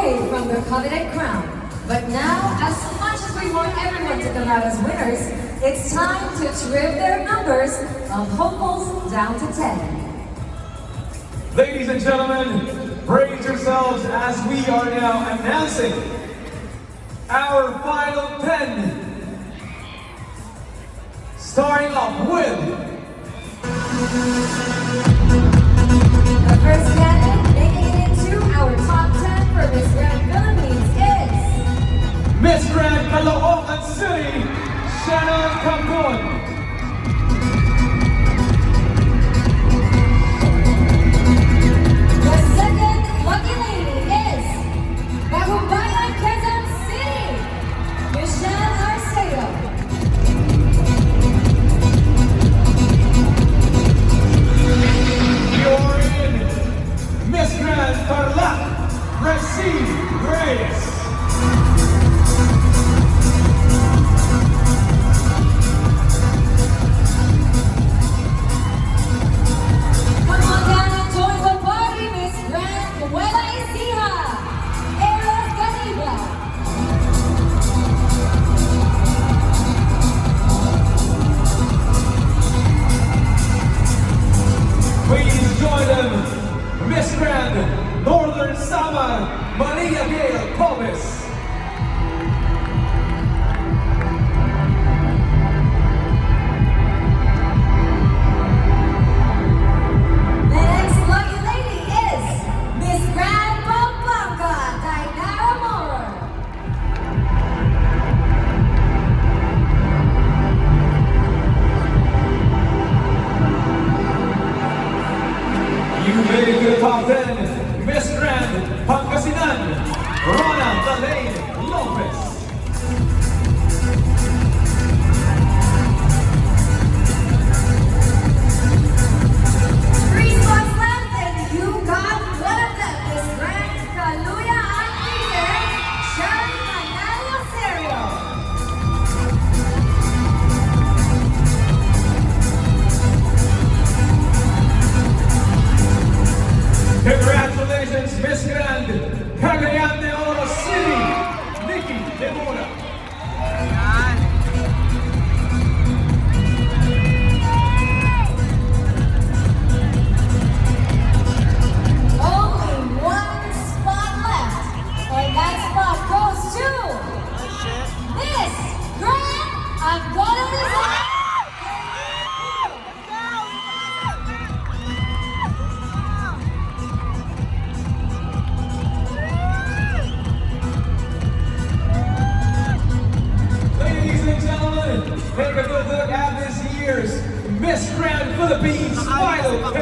away from their coveted crown. But now, as much as we want everyone to come out as winners, it's time to trim their numbers of hopefuls down to 10. Ladies and gentlemen, brace yourselves as we are now announcing our final 10. Starting off with the first candidate making it into our top 10 for Miss Grand Philippines is Miss Grand Caloocan City, Shannon Campon. The second lucky lady is Bagumbayan, Quezon City, Michelle Arceo. You're in Miss Grand Tarlac, Racine Reyes. Come on down and join the party, Miss Grand Nueva Ecija, Eros Ganiba. Please join them, Miss Grand Northern Samar, Maria Gail Pobes. The next lucky lady is Miss Grand Pampanga, Dainara Moro. You made it to the top 10, Miss Grand Pangasinan, Rona Dalaine Lopez. Three spots left, and you got one of them, Miss Grand Kaluya Antique, Sharon Manalo Serio. Congratulations, Miss Grand Cagayan de Oro City, Nikki De Mora. Only one spot left, and that spot goes to Miss Grand Angola Rizal. Ladies and gentlemen, take a good look at this year's Miss Grand Philippines final 10.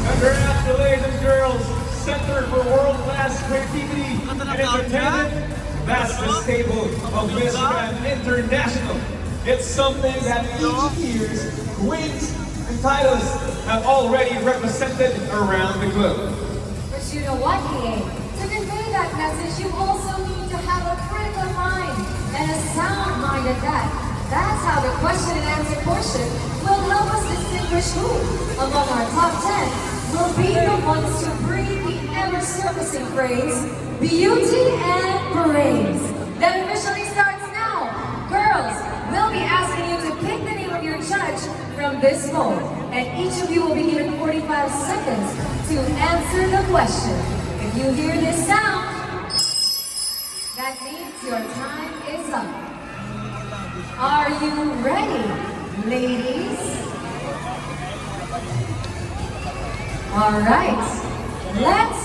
Congratulations, girls. Center for World-Class Creativity and Entertainment. That's the stable of Miss Grand International. It's something that each year's queens and titles have already represented around the globe. But you know what, EA? To convey that message, you also need to have a critical mind and a sound mind at that. That's how the question and answer portion will help us distinguish who, among our top 10, will be the ones to breathe the ever-surfacing phrase, beauty and parades. That officially starts now. Girls, we'll be asking you to pick the name of your judge from this phone, and each of you will be given 45 seconds to answer the question. If you hear this sound, that means your time is up. Are you ready, ladies? All right, let's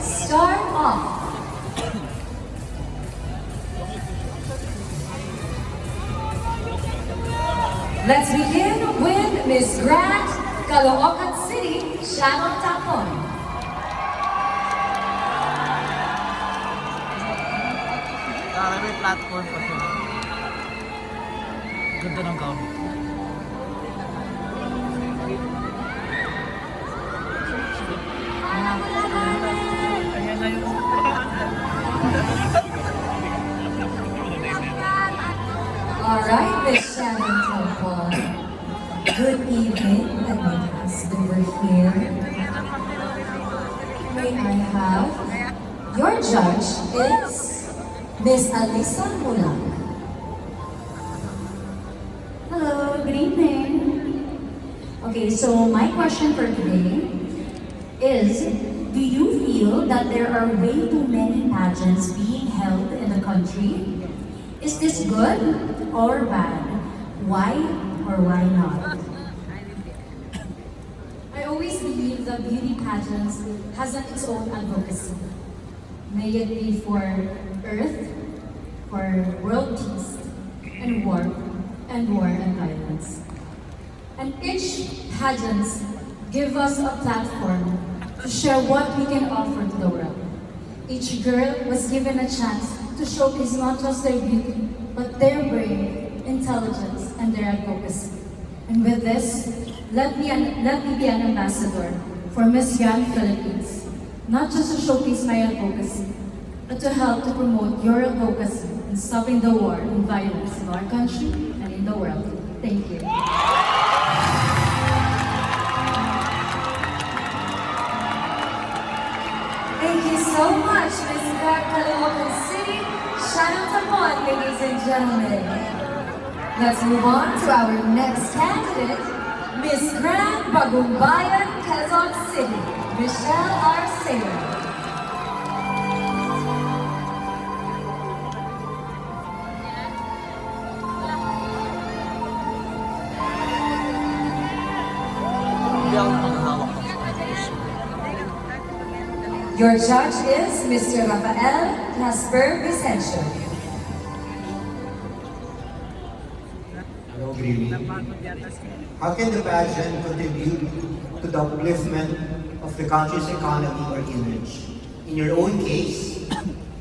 start off. Let's begin with Miss Grand Caloocan City, Shannon Tapon. May platform pa siya. Ganda ng gamit. Ayan na yung... Alright, Miss Shannon Tapon. Good evening, let me pass over here. May I have Your judge is Miss Alisa Mulang. Hello, good evening. Okay, so my question for today is, do you feel that there are way too many pageants being held in the country? Is this good or bad? Why or why not? I always believe that beauty pageants has its own advocacy. May it be for Earth, for world peace, and war and violence. And each pageants give us a platform to share what we can offer to the world. Each girl was given a chance to showcase not just their beauty, but their brain, intelligence, and their advocacy. And with this, let me be an ambassador for Miss Grand Philippines, not just to showcase my advocacy, but to help to promote your advocacy in stopping the war and violence in our country and in the world. Thank you. Thank you so much, Miss Grand Caloocan City. Shout out to Mon, ladies and gentlemen. Let's move on to our next candidate, Miss Grand Bagumbayan, Quezon City, Michelle Arceo. Hindi ako maghahawak ng issue. Your judge is Mr. Rafael Casper Vicencio. Hello, good evening. How can the pageant contribute to the upliftment of the country's economy or image? In your own case,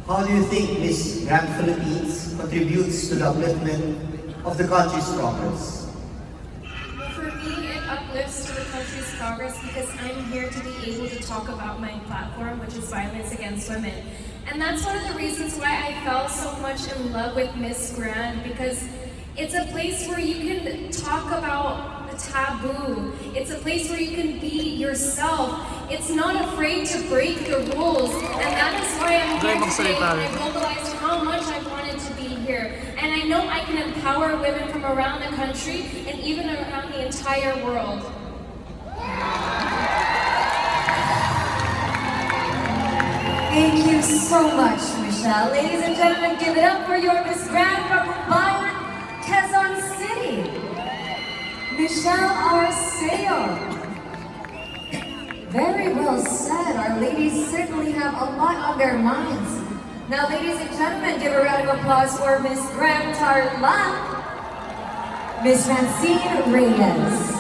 how do you think Miss Grand Philippines contributes to the upliftment of the country's progress? For me, it uplifts to the country's progress because I'm here to be able to talk about my platform, which is violence against women. And that's one of the reasons why I fell so much in love with Miss Grand, because it's a place where you can talk about the taboo. It's a place where you can be yourself. It's not afraid to break the rules. And that is why I'm here today. I vocalized how much I wanted to be here. And I know I can empower women from around the country and even around the entire world. Thank you so much, Michelle. Ladies and gentlemen, give it up for your Miss Grand Bagumbayan, Quezon City, Michelle Arceo. Very well said. Our ladies certainly have a lot on their minds. Now, ladies and gentlemen, give a round of applause for Miss Grand Tarlac, Miss Francine Reyes.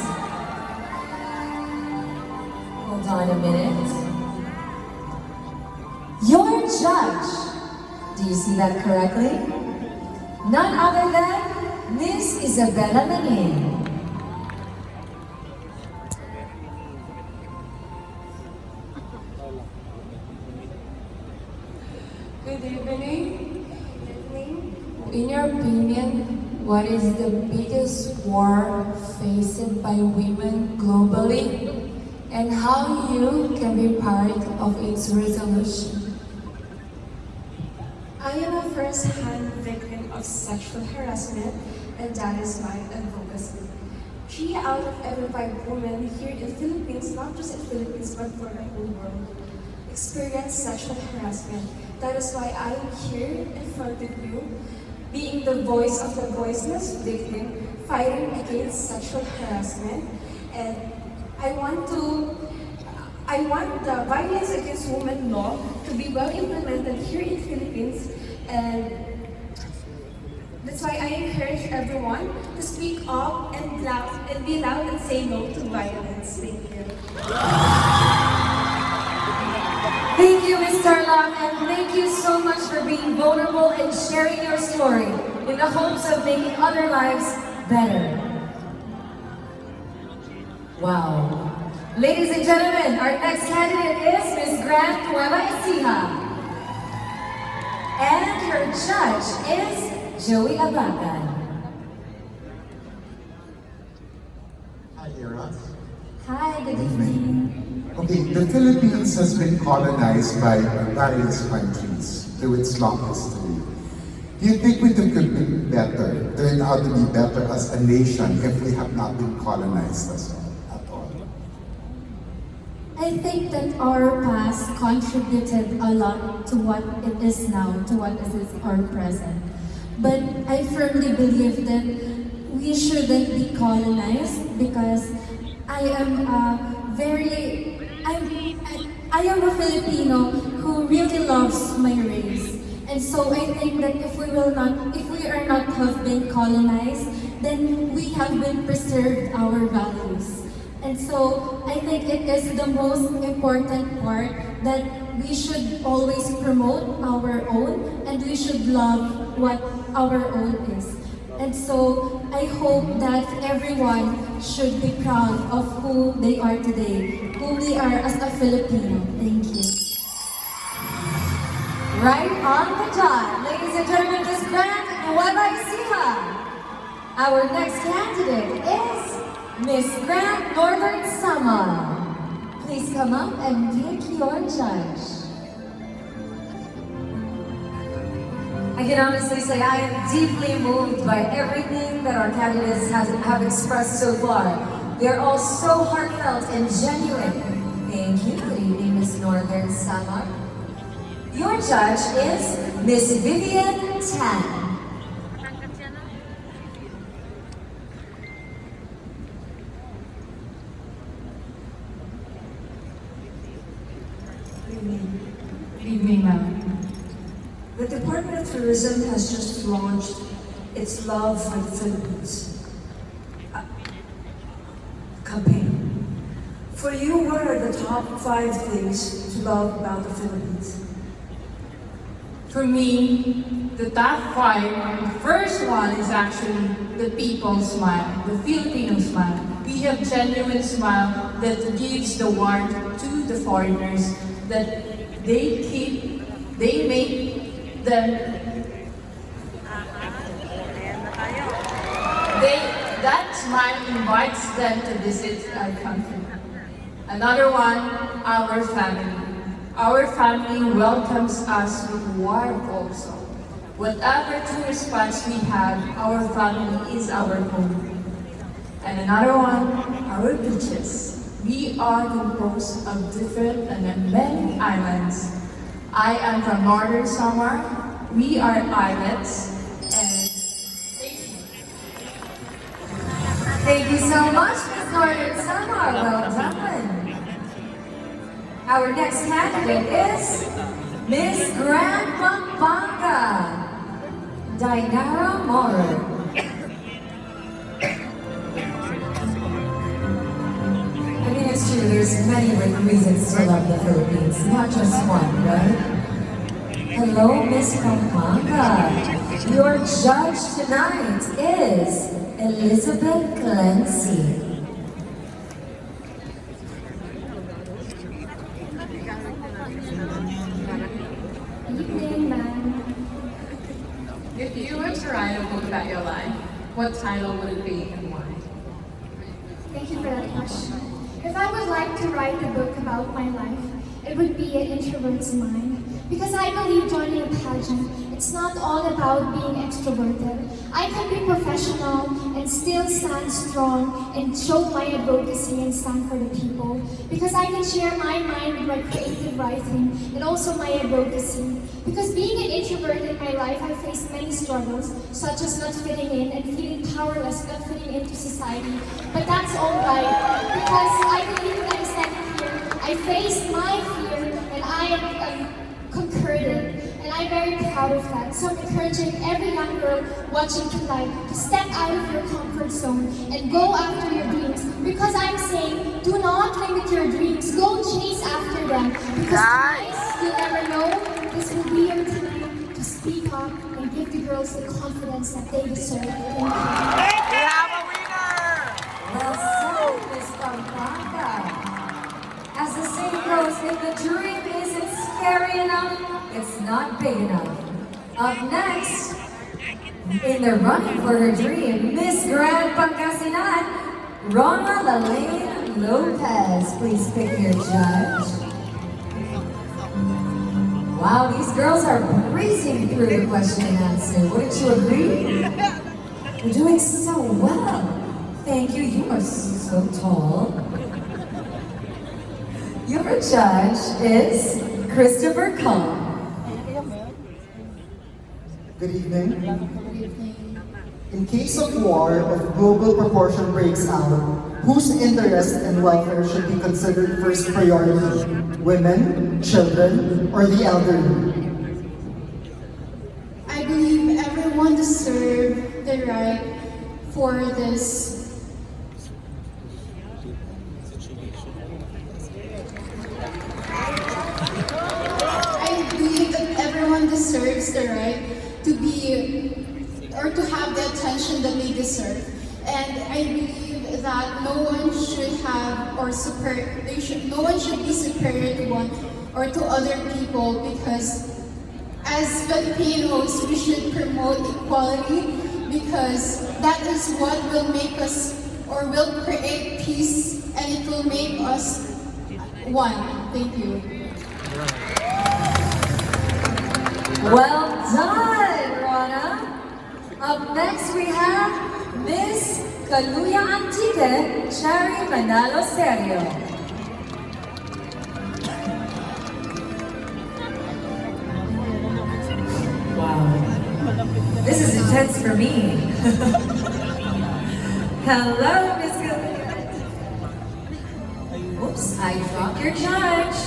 Hold on a minute. Your judge, do you see that correctly? None other than Miss Isabella Manin. Good evening. In your opinion, what is the biggest war faced by women globally, and how you can be part of its resolution? I am a first-hand victim of sexual harassment, and that is my advocacy. 3 out of every 5 women here in the Philippines, not just in the Philippines but for the whole world, experience sexual harassment. That is why I am here in front of you, being the voice of the voiceless victim, fighting against sexual harassment. And I want the violence against women law to be well implemented here in the Philippines, and that's why I encourage everyone to speak up and be loud and say no to violence. Thank you. Thank you, Ms. Tarlac, and thank you so much for being vulnerable and sharing your story in the hopes of making other lives better. Wow. Ladies and gentlemen, our next candidate is Ms. Grand Nueva Ecija. And her judge is Joey Ablacan. Hi, Eros. Hi, good evening. Okay, the Philippines has been colonized by various countries through its long history. Do you think we could be better, turn out to be better as a nation if we have not been colonized as well, at all? I think that our past contributed a lot to what it is now, to what is our present. But I firmly believe that we shouldn't be colonized because I am I am a Filipino who really loves my race. And so I think that if we are not have been colonized, then we have been preserved our values. And so I think it is the most important part that we should always promote our own and we should love what our own is. And so I hope that everyone should be proud of who they are today, who we are as a Filipino. Thank you. Right on the dot. Ladies and gentlemen, Miss Grant Nueva Ecija. Our next candidate is Miss Grant Northern Samar. Please come up and pick your judge. I can honestly say I am deeply moved by everything that our candidates have expressed so far. They are all so heartfelt and genuine. Thank you. Good evening, Miss Northern Samar. Your judge is Miss Vivian Tan. Good evening, ma'am. The Department of Tourism has just launched its Love for the Philippines campaign. For you, what are the top 5 things to love about the Philippines? For me, the top 5, the first one is actually the people smile, the Filipino smile. We have genuine smile that gives the warmth to the foreigners, that they make them, that smile invites them to visit our country. Another one, our family. Our family welcomes us with warmth also. Whatever tourist spots we have, our family is our home. And another one, our beaches. We are composed of different and many islands. I am from Northern Samar. We are islets. And Thank you so much, Miss Northern Samar. Well done. Our next candidate is Miss Grand Pampanga, Dainara Moro. I mean, it's true, there's many reasons to love the Philippines, not just one, right? Hello, Miss Pampanga. Your judge tonight is Elizabeth Clancy. Evening, ma'am. if you were to write a book about your life, what title would it be and why? Thank you for that question. If I would like to write a book about my life, it would be An Introvert's Mind. Because I believe joining a pageant, it's not all about being extroverted. I can be professional and still stand strong and show my advocacy and stand for the people. Because I can share my mind with my creative writing and also my advocacy. Because being an introvert in my life, I faced many struggles, such as not fitting in and feeling powerless, not fitting into society. But that's all right, because I believe that I'm standing here. I faced my fear and I conquered it. And I'm very proud of that. So I'm encouraging every young girl watching tonight to step out of your comfort zone and go after your dreams. Because I'm saying, do not limit your dreams. Go chase after them. Because tonight, you'll never know, this will be your time to speak up and give the girls the confidence that they deserve. Thank you. Well said, Miss Pampanga. As the saying goes, if the dream isn't scary enough, it's not big enough. Up next, in the running for her dream, Miss Grand Pangasinan, Rona Lalaine Lopez, please pick your judge. Wow, these girls are breezing through the question and answer. Wouldn't you agree? You're doing so well. Thank you. You are so tall. Your judge is Christopher Kong. Good evening. In case of war, if global proportion breaks out, whose interest and welfare should be considered first priority? Women, children, or the elderly? I believe everyone deserves the right for this. I believe that everyone deserves the right to be or to have the attention that they deserve. And I believe that no one should have or no one should be superior to one or to other people, because as Filipinos we should promote equality, because that is what will make us or will create peace, and it will make us one. Thank you. Well done, Rana. Up next we have Miss Kaluya Antique, Cherry Manalo Serio. Wow. This is intense for me. Hello, Miss Kaluya. Oops, I dropped your judge.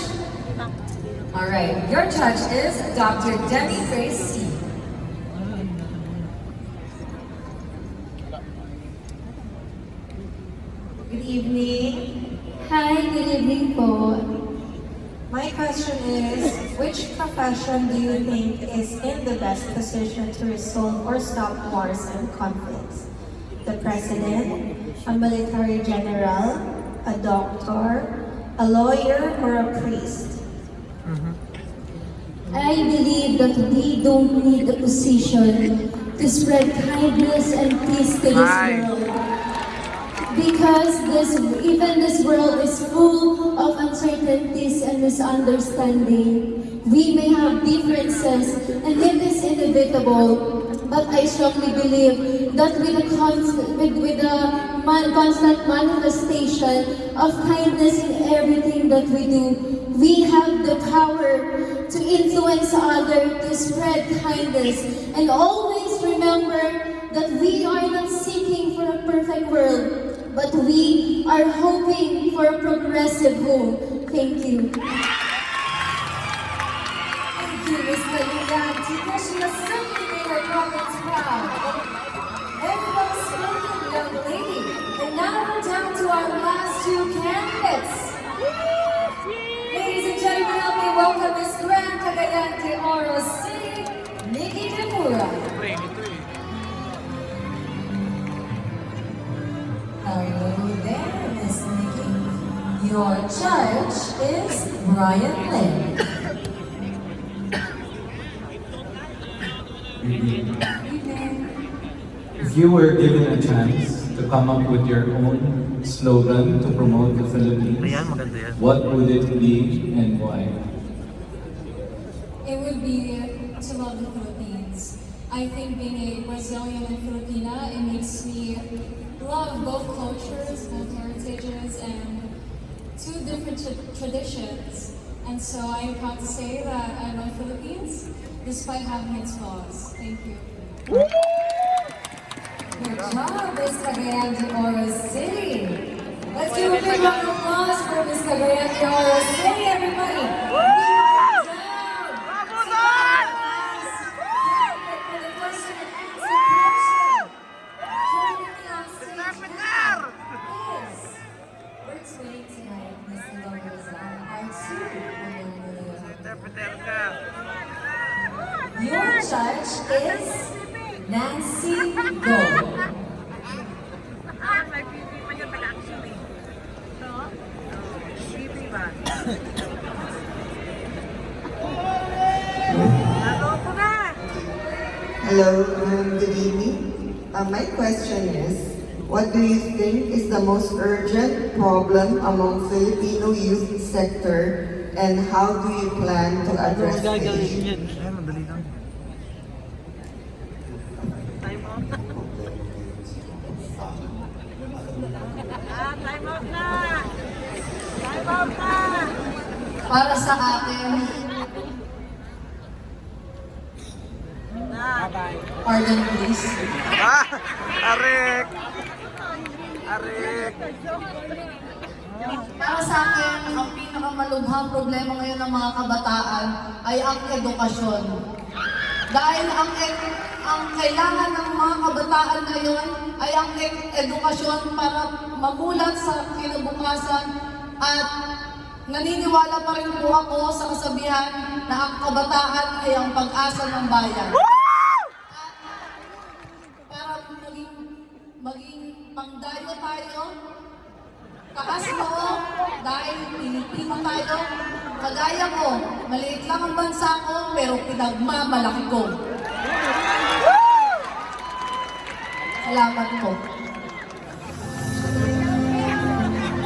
All right, your judge is Dr. Demi Grace C. Good evening. Hi, good evening po. My question is, which profession do you think is in the best position to resolve or stop wars and conflicts? The president, a military general, a doctor, a lawyer, or a priest? I believe that we don't need a position to spread kindness and peace to this world. Because even this world is full of uncertainties and misunderstanding. We may have differences, and it is inevitable. But I strongly believe that with the constant manifestation of kindness in everything that we do, we have the power to influence others, to spread kindness. And always remember that we are not seeking for a perfect world, but we are hoping for a progressive home. Thank you. Thank you, Miss Kaluya Antique. She has certainly made her province proud. Everyone spoken, young lady. And now we're down to our last two candidates. Ladies and gentlemen, help me welcome Miss Grand Cagayan de Oro City, Nikki Demura. Hello there, Miss Nikki. Your judge is Brian Lin. If you were given a chance to come up with your own slogan to promote the Philippines, what would it be and why? It would be to love the Philippines. I think being a Brazilian and Filipina, it makes me love both cultures, both heritages, and two different traditions. And so I am proud to say that I love Philippines, despite having its flaws. Thank you. Good job, Miss Cagayan de Oro City. Let's give a big round of applause for Miss Cagayan de Oro City, everybody. Your judge is Nancy Gold. Hello, good evening. My question is, what do you think is the most urgent problem among Filipino youth sector and how do you plan to address the issue? Para sa akin, pardon please. Arik! Arik! Para sa akin, ang pinakamalubhang problema ngayon ng mga kabataan ay ang edukasyon. Dahil ang kailangan ng mga kabataan ngayon ay ang edukasyon para mamulat sa kinabukasan at naniniwala pa rin po ako sa kasabihan na ang kabataan ay ang pag-asa ng bayan. At para maging pangdayo tayo, taas noo, dahil Pilipino tayo, kagaya ko, maliit lang ang bansa ko, pero pinagmamalaki ko. Salamat po.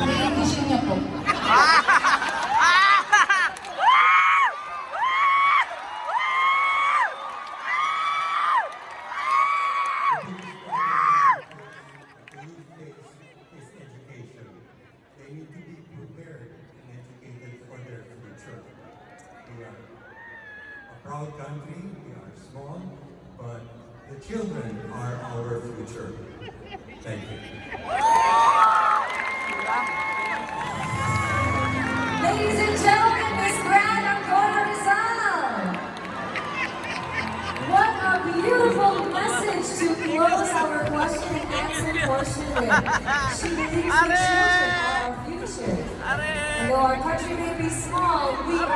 Naiintisyon niya po. They need to be prepared and educated for their future. We are a proud country, we are small, but the children are our future. Thank you. Ladies and gentlemen, Miss Grand Ancona Rizal. What a beautiful message to close our question and answer portion with. She believes the children are our future. And though our country may be small, we are